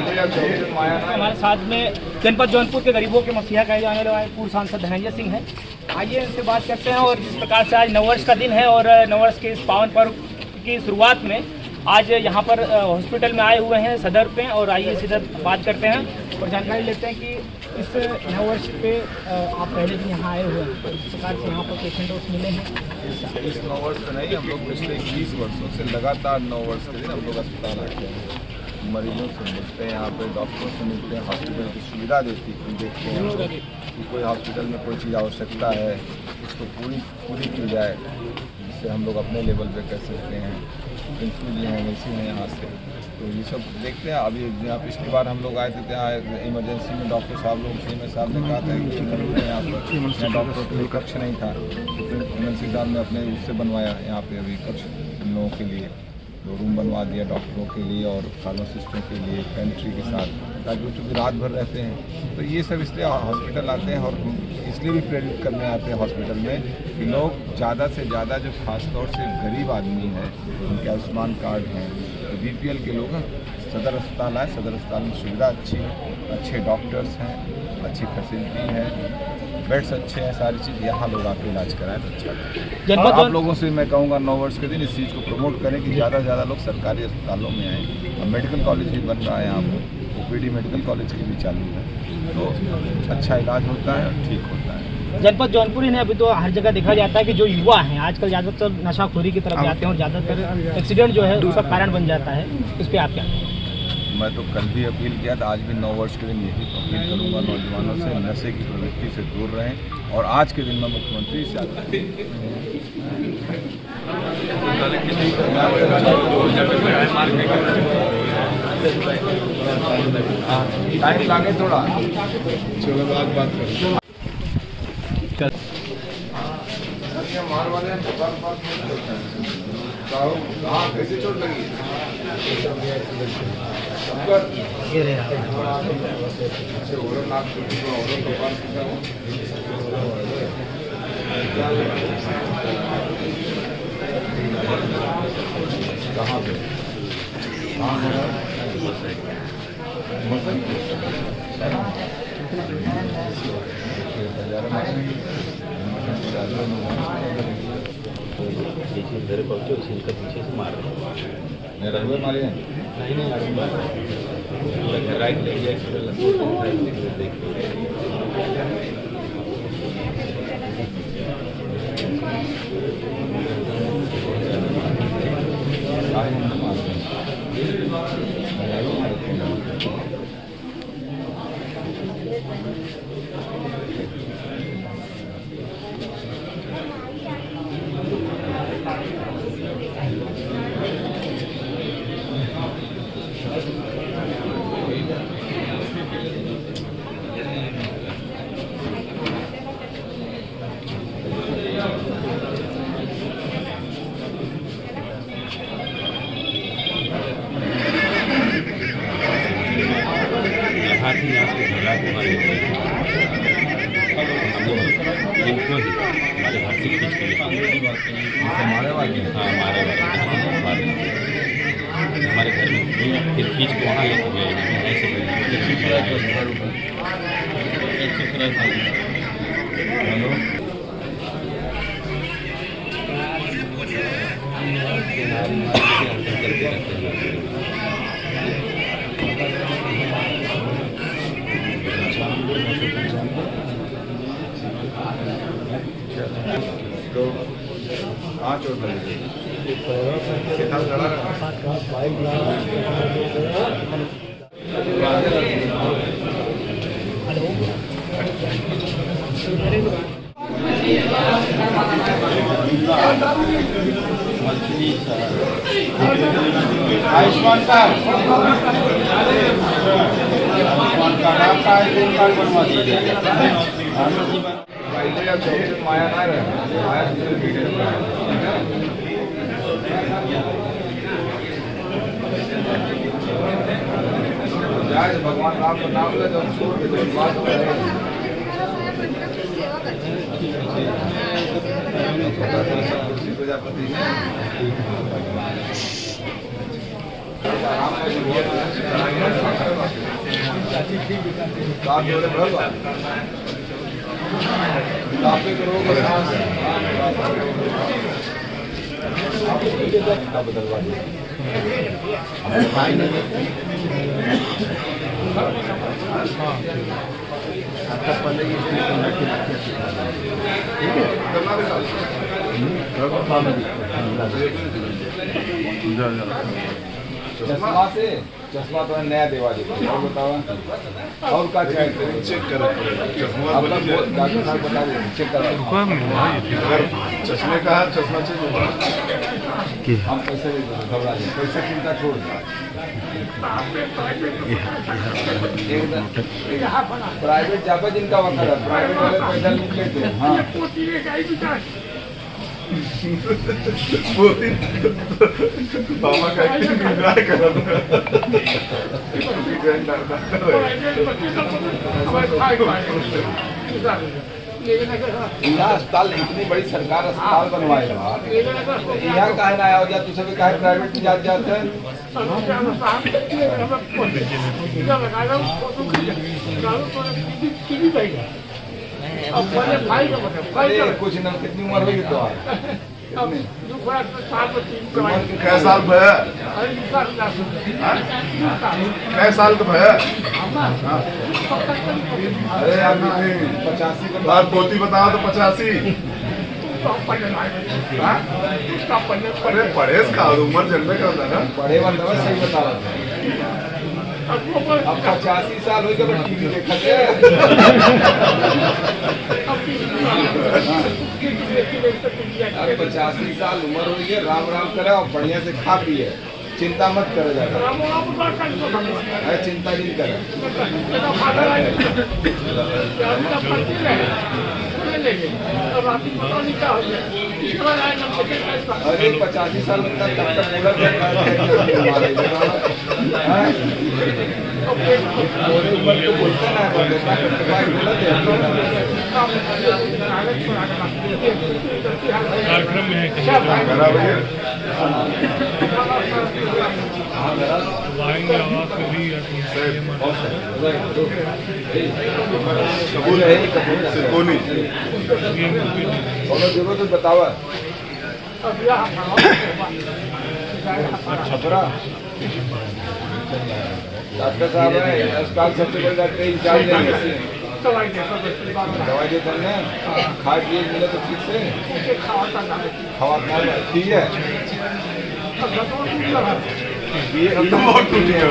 हमारे साथ में जनपद जौनपुर के गरीबों के मसीहा कहे जाने वाले पूर्व सांसद धनंजय सिंह हैं। आइए इनसे बात करते हैं। और जिस प्रकार से आज नववर्ष का दिन है और नववर्ष के इस पावन पर्व की शुरुआत में आज यहाँ पर हॉस्पिटल में आए हुए हैं सदर पे, और आइए सीधा बात करते हैं और जानकारी लेते हैं कि इस नववर्ष पे आप पहले भी यहाँ आए हुए हैं, इस प्रकार से यहाँ पर पेशेंट मिले हैं। इस नववर्ष में नहीं, हम लोग पिछले 20 वर्षों से लगातार नववर्ष के दिन हम लोग अस्पताल आते हैं, मरीजों से मिलते हैं, यहाँ पे डॉक्टरों से मिलते हैं, हॉस्पिटल की सुविधा देखते हैं कि कोई हॉस्पिटल में कोई चीज़ आवश्यकता है उसको पूरी की जाए, जिससे हम लोग अपने लेवल पे कर सकते हैं। इंस्टीट्यूट हैं, मेडिसिन है यहाँ से, तो ये सब देखते हैं। अभी यहाँ पिछली बार हम लोग आए थे, यहाँ इमरजेंसी में डॉक्टर साहब लोग सीएमएस साहब ने कहा था कि यहाँ पर डॉक्टरों के लिए कक्ष नहीं था, तो फिर एमएलसी साहब ने अपने उससे बनवाया यहाँ पे अभी कक्ष इन लोगों के लिए, तो रूम बनवा दिया डॉक्टरों के लिए और फार्मासिस्टों के लिए पेंट्री के साथ, ताकि वो चूँकि रात भर रहते हैं। तो ये सब इसलिए हॉस्पिटल आते हैं और इसलिए भी प्रेरित करने आते हैं हॉस्पिटल में कि लोग ज़्यादा से ज़्यादा जो खासतौर से गरीब आदमी है, उनके आयुष्मान कार्ड हैं, तो बीपीएल के लोग सदर अस्पताल आए। सदर अस्पताल में सुविधा अच्छी है, अच्छे डॉक्टर्स हैं, अच्छी फैसिलिटी है, बेड्स अच्छे हैं, सारी चीज़ यहाँ लोग आके इलाज कराएं तो अच्छा है। आप लोगों से मैं कहूँगा नववर्ष के दिन इस चीज़ को प्रमोट करें कि ज़्यादा से ज़्यादा लोग सरकारी अस्पतालों में आएँ। अब मेडिकल कॉलेज भी बन रहा है यहाँ पर, ओपीडी मेडिकल कॉलेज की भी चालू है, तो अच्छा इलाज होता है और ठीक होता है। जनपद जौनपुर ही नहीं, अभी तो हर जगह देखा जाता है कि जो युवा हैं आजकल ज़्यादातर नशाखोरी की तरफ जाते हैं और ज़्यादातर एक्सीडेंट जो है उसका कारण बन जाता है। इस पर आप क्या? मैं तो कल भी अपील किया था, आज भी नववर्ष के दिन यही अपील करूँगा नौजवानों से, नशे की प्रवृत्ति से दूर रहें। और आज के दिन मैं मुख्यमंत्री से टाइम लागे थोड़ा, चलो बात करें। मार वाले कैसे चोट लगी? कहाँ पे? इधर पहुँचे उसी का पीछे से मार मेरा हुए मारे नहीं राइट ले हमारे घर से खींच के हमारे वाले हमारे घर में फिर खींच के वहाँ लेके गए ऐसे तो कहाँ चोट लगी? आयुष्मान कार्ड आपका आयुष्मान कार्ड बनवा दीजिए। माया ना भगवान आपका नाम ले तो बात प्रजापति साथ जोड़े बराबर काफी करोगे सांस बदलवा दिया चश्मा से चश्मा तो नया देवा देते और बताओ और क्या चाहिए चेक करो चश्मा डॉक्टर साहब बता दो चेक करो चश्मे का चश्मा चाहिए हम पैसे घबरा जाए पैसे चिंता छोड़ प्राइवेट जापा जिनका वक्त है प्राइवेट वाले पैसा नहीं लेते हाँ मामा का एंजॉय कर यहाँ अस्पताल इतनी बड़ी सरकार अस्पताल बनवाएगा यहाँ कहे ना आओ जा तुझे भी कहे प्राइवेट में जाते जाते अरे कुछ ना कितनी उम्र होगी तो कै साल भैया कै साल का भैया अरे आप 85 बार पोती बताओ तो 85 अरे पढ़े का उम्र जनबे का होता ना पढ़े वाला सही बता रहा था अब 85 साल हो गए टीवी देखा अब 85 साल उम्र हो गई राम राम करे और बढ़िया से खा पिए चिंता मत करे जाकर चिंता नहीं करे अरे 85 साल में तब तक उम्र तो बोलते ना कबूल है सिकोनी तो बताओ छपरा डॉक्टर साहब है अस्पताल सबसे बड़े डॉक्टर इंचार्ज देंगे दवाई देते हैं खाए पिए मिले तो ठीक से खवा ठीक है ये बहुत टूट गया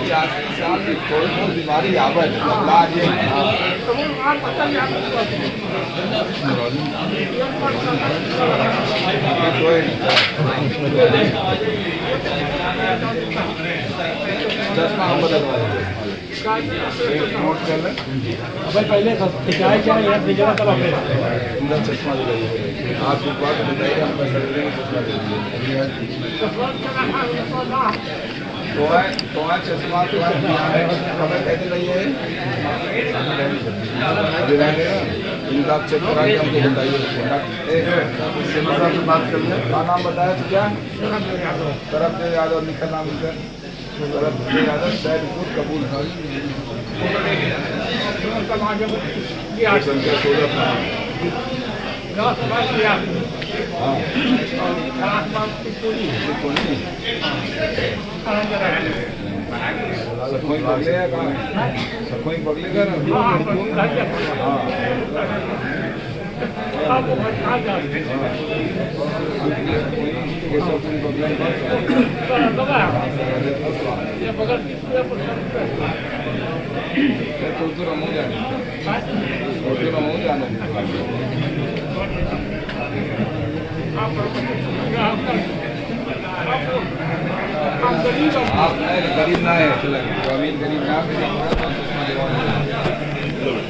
85 साल में थोड़ी बहुत बीमारी आवे इलाज है चश्मा हम बदलवा देंगे नोट कर ले पहले शिकायत क्या है यार कब आपने पूरा चश्मा दिखाइए आप एक बात बताइए हम पैसा दे देंगे चश्मा दे दीजिए तो है चश्मा तो है खबर कैसे रही है इनका आप चेक करा के हमको बताइए से बात कर ले क्या नाम बताया तो क्या तरफ से यादव निकल नाम इनका तरफ से यादव सैदपुर कबूल संख्या 16 कोई पगलेगा ना आप गरीब ना है अमीर गरीब ना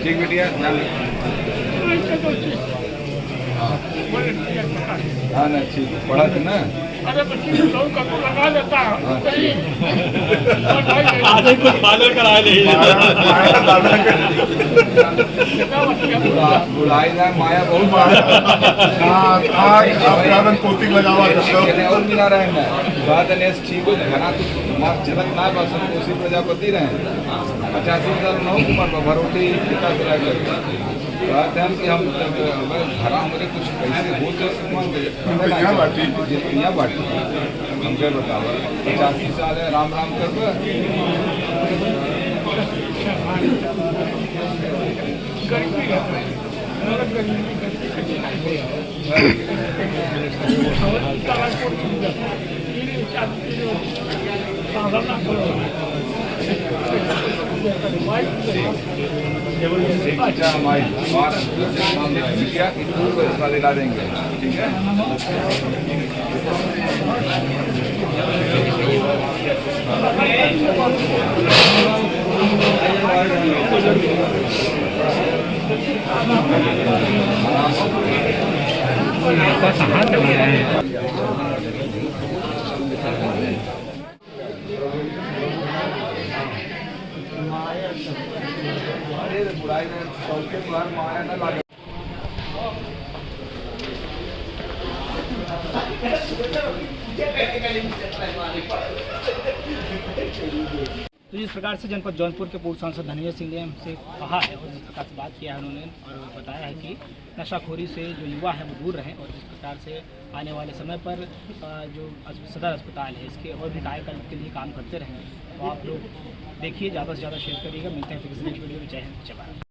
ठीक बेटिया हाँ ना ठीक पढ़ा था ना अरे बच्ची लोग को लगा देता है आगे कुछ फॉलो करा ले बुढ़ाई जाए माया बहुत कोटिंग लगावा और मिला रहे हैं बात ने ठीक हो घना कुछ मार झलक ना बस उसी प्रजापति रहे 85 साल नौ कुमार भरोटी पिता से बात है कि हम घरा हमारे कुछ पैसे हो तो यहाँ बाटी हम क्या बताओ 85 साल है राम राम कर इसका दिला देंगे ठीक है बुराई में सबके बाहर माया न लागे तो जिस प्रकार से जनपद जौनपुर के पूर्व सांसद धनंजय सिंह ने हमसे कहा है और जिस प्रकार से बात किया है उन्होंने और बताया है कि नशाखोरी से जो युवा है वो दूर रहें और जिस प्रकार से आने वाले समय पर जो सदर अस्पताल है इसके और भी कायाकल्प के लिए काम करते रहें। तो आप लोग देखिए, ज़्यादा से ज़्यादा शेयर करिएगा। मिलते हैं फिर किसी नेक्स्ट वीडियो में। जय हिंद, जय भारत।